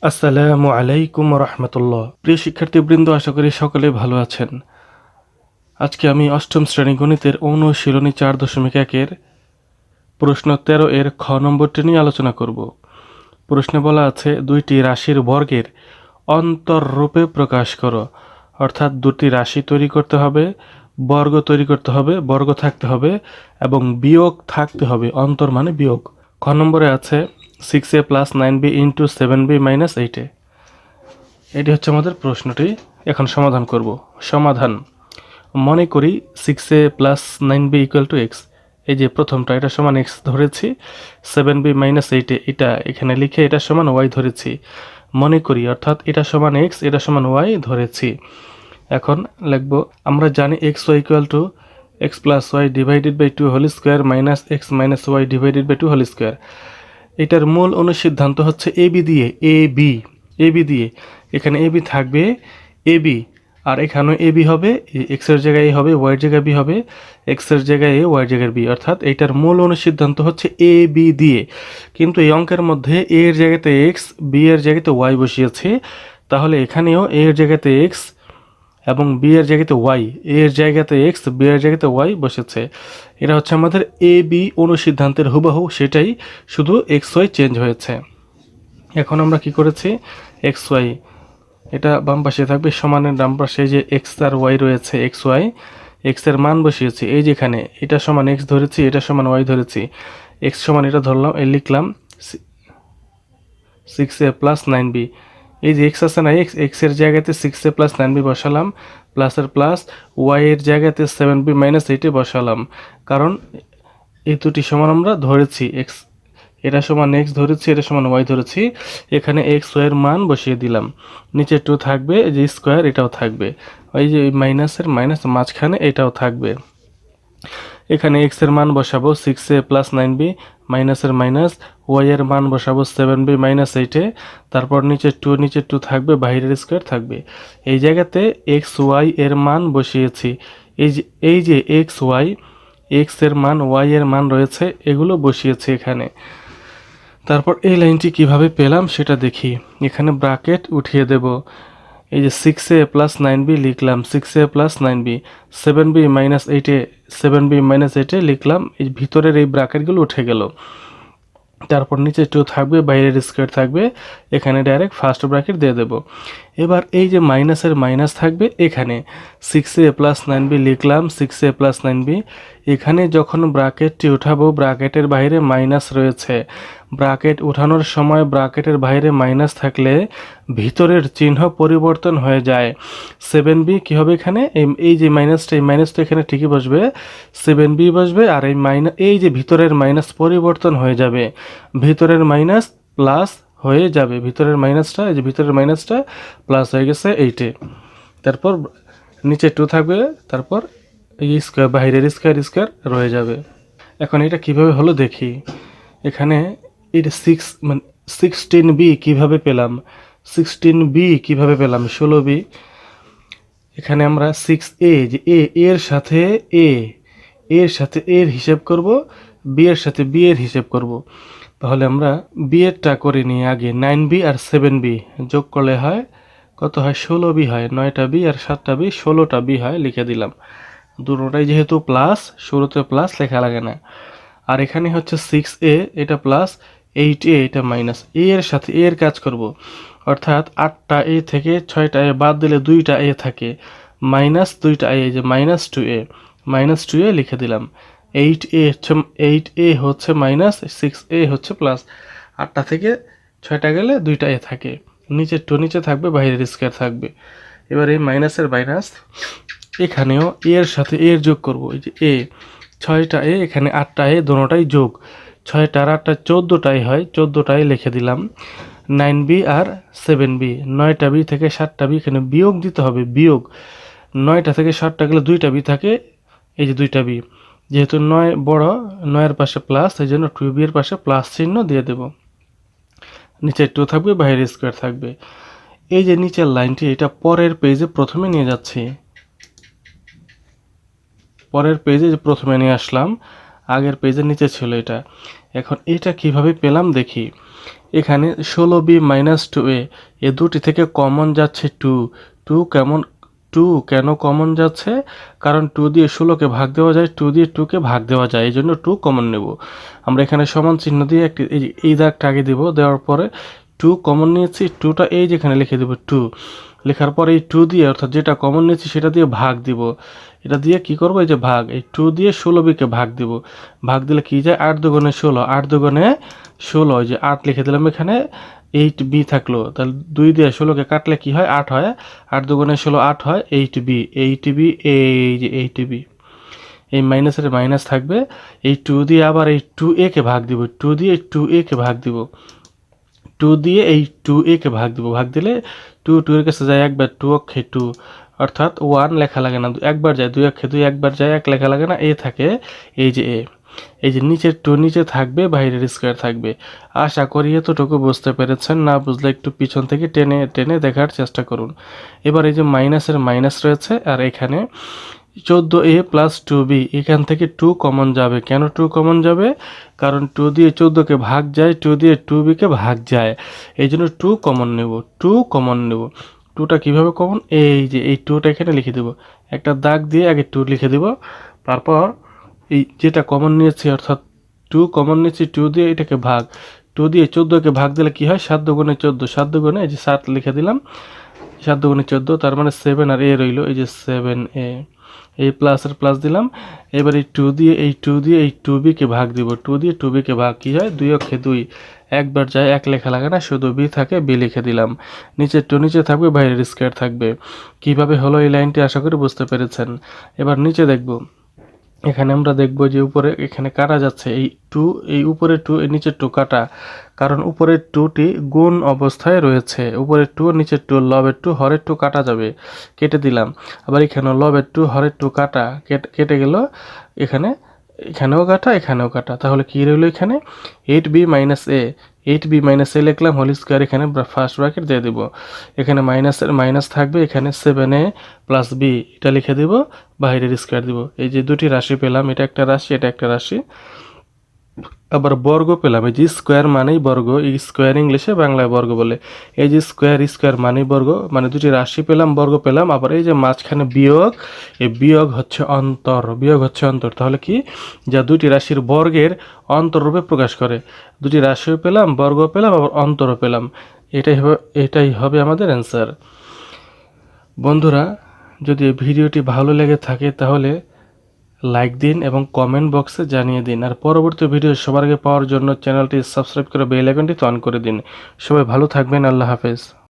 আসসালামু আলাইকুম রহমতুল্লাহ। প্রিয় শিক্ষার্থীবৃন্দ, আশা করি সকলে ভালো আছেন। আজকে আমি অষ্টম শ্রেণী গণিতের অনুশীলনী 4.1-এর প্রশ্ন 13 এর খ নম্বরটি নিয়ে আলোচনা করব। প্রশ্নে বলা আছে দুইটি রাশির বর্গের অন্তররূপে প্রকাশ করো। অর্থাৎ দুটি রাশি তৈরি করতে হবে, বর্গ তৈরি করতে হবে, বর্গ থাকতে হবে এবং বিয়োগ থাকতে হবে। অন্তর মানে বিয়োগ। খ নম্বরে আছে 6a + 9b × 7b - 8a। এটি হচ্ছে আমাদের প্রশ্নটি। এখন সমাধান করব। সমাধান: মনে করি 6a + 9b = x। এই যে প্রথমটা, এটা সমান x ধরেছি, 7b - 8a এটা এখানে লিখে এটা সমান y ধরেছি। মনে করি অর্থাৎ এটা সমান x, এটা সমান y ধরেছি। এখন লিখব, আমরা জানি xy = x + y / 2 whole square - x - y / 2 whole square. এটার মূল অনুসিদ্ধান্ত হচ্ছে এবি দিয়ে, এবি দিয়ে এখানে এবি থাকবে, এবি আর এখানেও এবি হবে। এক্স এর জায়গায় এ হবে, ওয়াই এর জায়গায় বি হবে, এক্স এর জায়গায় এ, ওয়াই এর জায়গায় বি। অর্থাৎ এটার মূল অনুসিদ্ধান্ত হচ্ছে এ বি দিয়ে। কিন্তু এই অঙ্কের মধ্যে এ এর জায়গাতে এক্স, বি এর জায়গাতে ওয়াই বসিয়েছে, তাহলে এখানেও এ এর জায়গাতে এক্স এবং বি এর জায়গাতে ওয়াই, এ এর জায়গাতে এক্স, বি এর জায়গাতে ওয়াই বসেছে। এটা হচ্ছে আমাদের এ বি অনুসিদ্ধান্তের হুবহু, সেটাই শুধু এক্স ওয়াই চেঞ্জ হয়েছে। এখন আমরা কি করেছি, এক্স ওয়াই এটা বাম পাশে থাকবে, সমানের ডান পাশে যে এক্স আর ওয়াই রয়েছে, এক্স ওয়াই, এক্স এর মান বসিয়েছি এই যেখানে, এটা সমান এক্স ধরেছি, এটা সমান ওয়াই ধরেছি। এক্স সমান এটা ধরলাম, এই লিখলাম 6a + 9b। এই যে এক্স আছে না, এক্স এর জায়গাতে 6a + 9b বসালাম, প্লাসের প্লাস, ওয়াই এর জায়গাতে 7b - 8 বসালাম। কারণ এই দুটি সমান আমরা ধরেছি, এক্স এটা সমান এক্স ধরেছি, এটা সমান ওয়াই ধরেছি। এখানে এক্স ওয়াই এর মান বসিয়ে দিলাম। নিচে 2 থাকবে, যে স্কোয়ার এটাও থাকবে, ওই যে মাইনাসের মাইনাস মাঝখানে এটাও থাকবে। এখানে এক্স এর মান বসাবো 6a + 9b, মাইনাসের মাইনাস, ওয়াই এর মান বসাবো 7b - 8। তারপর নিচে 2 থাকবে, বাইরের স্কোয়ার থাকবে। এই জায়গাতে এক্স ওয়াই এর মান বসিয়েছি। এই যে এক্স ওয়াই, এক্স এর মান, ওয়াই এর মান রয়েছে, এগুলো বসিয়েছি এখানে। তারপর এই লাইনটি কিভাবে পেলাম সেটা দেখি। এখানে ব্র্যাকেট উঠিয়ে দেব। এই যে 6a + 9b লিখলাম, 6a + 9b, 7b - 8, 7b - 8 লিখলাম। এই ভিতরের এই ব্র্যাকেটগুলো উঠে গেল। তারপর নিচে 2 থাকবে, বাইরের স্কোয়ার থাকবে, এখানে ডাইরেক্ট ফার্স্ট ব্র্যাকেট দিয়ে দেব। এবার এই যে মাইনাসের মাইনাস থাকবে এখানে, 6a + 9b লিখলাম, 6a + 9b। এখানে যখন ব্র্যাকেটটি উঠাবো, ব্র্যাকেটের বাইরে মাইনাস রয়েছে। ব্র্যাকেট উঠানোর সময় ব্র্যাকেটের বাইরে মাইনাস থাকলে ভিতরের চিহ্ন পরিবর্তন হয়ে যায়। 7b কী হবে এখানে, এই যে মাইনাসটা, এই মাইনাসটা এখানে ঠিকই বসবে, 7b বসবে, আর এই যে ভিতরের মাইনাস পরিবর্তন হয়ে যাবে, ভিতরের মাইনাস প্লাস হয়ে যাবে। ভিতরের মাইনাসটা, এই যে ভিতরের মাইনাসটা প্লাস হয়ে গেছে 8-এ। তারপর নিচে 2 থাকবে, তারপর এই স্কোয়ার, বাইরের স্কোয়ার রয়ে যাবে। এখন এটা কিভাবে হলো দেখি। এখানে এটা 16b কিভাবে পেলাম, 16b কিভাবে পেলাম, 16b। এখানে আমরা 6a, যে এর সাথে এর সাথে এর হিসেব করব, বি এর সাথে বি এর হিসেব করব। তাহলে আমরা বি এরটা করে নিই আগে। 9b আর 7b যোগ করলে হয় কত হয়, 16b হয়। 9টা বি আর 7টা বি, 16টা বি হয়, লিখে দিলাম। দুটোটাই যেহেতু প্লাস, শুরুতে প্লাস লেখা লাগে না। আর এখানে হচ্ছে 6a, এটা প্লাস, 8a এটা মাইনাস। এ এর সাথে এর কাজ করব, অর্থাৎ 8টা এ থেকে 6টা এ বাদ দিলে 2টা এ থাকে, মাইনাস 2টা এ, যে -2a লিখে দিলাম। 8a হচ্ছে মাইনাস, 6a হচ্ছে প্লাস। 8টা থেকে 6টা গেলে 2টা এ থাকে, নিচে থাকবে, বাইরের স্কোয়ার থাকবে। এবার এই মাইনাসের মাইনাস, এখানেও এর সাথে এর যোগ করব। এই যে 6টা এ, এখানে 8টা এ, দোনোটাই যোগ, 6টা আর 8টা 14টাই হয়, 14টাই লিখে দিলাম। 9b আর 7b, 9টা বি থেকে 7টা বি এখানে বিয়োগ দিতে হবে, বিয়োগ। 9টা থেকে 7টা গেলে 2টা বি থাকে, এই যে 2টা বি। যেহেতু 9 বড়, 9-এর পাশে প্লাস, এই জন্য 2b এর পাশে প্লাস চিহ্ন দিয়ে দেব। নিচে 2 থাকবে, বাইরে স্কোয়ার থাকবে। এই যে নিচের লাইনটি, এটা পরের পেজে প্রথমে নিয়ে যাচ্ছি, পরের পেজে যে প্রথমে নিয়ে আসলাম। আগের পেজের নিচে ছিল এটা। এখন এটা কিভাবে পেলাম দেখি। এখানে 16b মাইনাস 2a এ দুটি থেকে কমন যাচ্ছে 2। 2 কেন কমন যাচ্ছে? কারণ 2 দিয়ে 16কে ভাগ দেওয়া যায়, 2 দিয়ে 2কে ভাগ দেওয়া যায়, এই জন্য 2 কমন নেব। আমরা এখানে সমান চিহ্ন দিয়ে একটি এই দাগটা আগে দিব, দেওয়ার পরে 2 কমন নিয়েছি, 2টা এই যেখানে লিখে দেব 2। লেখার পরে এই 2 দিয়ে, অর্থাৎ যেটা কমন নিয়েছি সেটা দিয়ে ভাগ দিব। এটা দিয়ে কি করব, এই যে ভাগ, এই 2 দিয়ে 16bকে ভাগ দিব। ভাগ দিলে কি যায়, 8 দুগুণে 16, 8 দুগুণে 16, এই যে 8 লিখে দিলাম এখানে, 8b থাকলো। তাহলে 2 দিয়ে 16কে কাটলে কি হয়, 8 হয়। 8 দুগুণে 16, 8 হয়, 8b, 8b, এই যে 8b। এই মাইনাসের মাইনাস থাকবে, এই 2 দিয়ে আবার এই 2a কে ভাগ দিব, 2 দিয়ে 2a কে ভাগ দিব, 2 দিয়ে এই 2a কে ভাগ দিব। ভাগ দিলে 2 2 এর কাছে যায় একবার, 2 অক্ষে 2, অর্থাৎ 1 লেখা লাগে না, একবার যায়, 2 অক্ষে 2 একবার যায়, 1 লেখা লাগে না, a থাকে, এই যে a। এই যে নিচের 2 নিচে থাকবে, বাইরের স্কোয়ার থাকবে। আশা করি এতটুকু বুঝতে পেরেছেন, না বুঝলে একটু পিছন থেকে টেনে টেনে দেখার চেষ্টা করুন। এবার এই যে মাইনাসের মাইনাস রয়েছে, আর এখানে 14a প্লাস 2b, এখান থেকে 2 কমন যাবে। কেন 2 কমন যাবে? কারণ 2 দিয়ে 14কে ভাগ যায়, 2 দিয়ে 2bকে ভাগ যায়, এই জন্য 2 কমন নেব, 2 কমন নেব। 2টা কীভাবে কমন, এই যে এই 2টা এখানে লিখে দেব, একটা দাগ দিয়ে আগে 2 লিখে দেব, তারপর এই যেটা কমন নিয়েছি, অর্থাৎ 2 কমন নিয়েছি, 2 দিয়ে এটাকে ভাগ, 2 দিয়ে 14কে ভাগ দিলে কি হয়, 7 দুগুণে 14, 7 দুগুণে এই যে 7 লিখে দিলাম, 7 দুগুণে 14, তার মানে 7 আর a রইল, এই যে 7a। এই প্লাসের প্লাস দিলাম। এবার এই 2 দিয়ে এই 2 দিয়ে এই 2bকে ভাগ দিব, 2 দিয়ে 2bকে ভাগ, কি হয়, 2 অক্ষে 2, একবার যায়, 1 লেখা লাগে না, শুধু b থাকে, b লিখে দিলাম। নিচে 2 নিচে থাকবে, বাইরের স্কয়ার থাকবে। কিভাবে হলো এই লাইনটি, আশা করি বুঝতে পেরেছেন। এবার নিচে দেখব, এখানে আমরা দেখব যে উপরে এখানে কাটা যাচ্ছে, এই 2, এই উপরে 2, এই নিচে 2 কাটা, কারণ উপরের 2টি গুণ অবস্থায় রয়েছে। উপরের 2 নিচের 2, লবের 2 হরের 2 কাটা যাবে, কেটে দিলাম। আবার এখানে লবের 2 হরের 2 কাটা, কেটে গেল। এখানে এখানেও কাটা, এখানেও কাটা, তাহলে কি রইল এখানে, 8b minus a। 8b minus a লিখলাম, হোল স্কোয়ার, এখানে ফার্স্ট ব্র্যাকেট দিয়ে দেব। এখানে মাইনাসের মাইনাস থাকবে, এখানে 7a প্লাস b, এটা লিখে দেব, বাইরের স্কোয়ার দিব। এই যে দুটি রাশি পেলাম, এটা একটা রাশি, এটা একটা রাশি। আবার বর্গ পেলাম, এই যে স্কোয়ার মানেই বর্গ, এই স্কোয়ার ইংলিশে, বাংলায় বর্গ বলে। এই যে স্কোয়ার, স্কোয়ার মানেই বর্গ, মানে দুটি রাশি পেলাম, বর্গ পেলাম। আবার এই যে মাঝখানে বিয়োগ, এই বিয়োগ হচ্ছে অন্তর, বিয়োগ হচ্ছে অন্তর। তাহলে কি, যা দুটি রাশির বর্গের অন্তররূপে প্রকাশ করে। দুটি রাশিও পেলাম, বর্গ পেলাম, আবার অন্তরও পেলাম। এটাই হবে আমাদের অ্যান্সার। বন্ধুরা, যদি ভিডিওটি ভালো লেগে থাকে তাহলে লাইক দিন এবং কমেন্ট বক্সে জানিয়ে দিন। আর পরবর্তী ভিডিও সবার আগে পাওয়ার জন্য চ্যানেলটি সাবস্ক্রাইব করে বেল আইকনটি অন করে দিন। সবাই ভালো থাকবেন, আল্লাহ হাফেজ।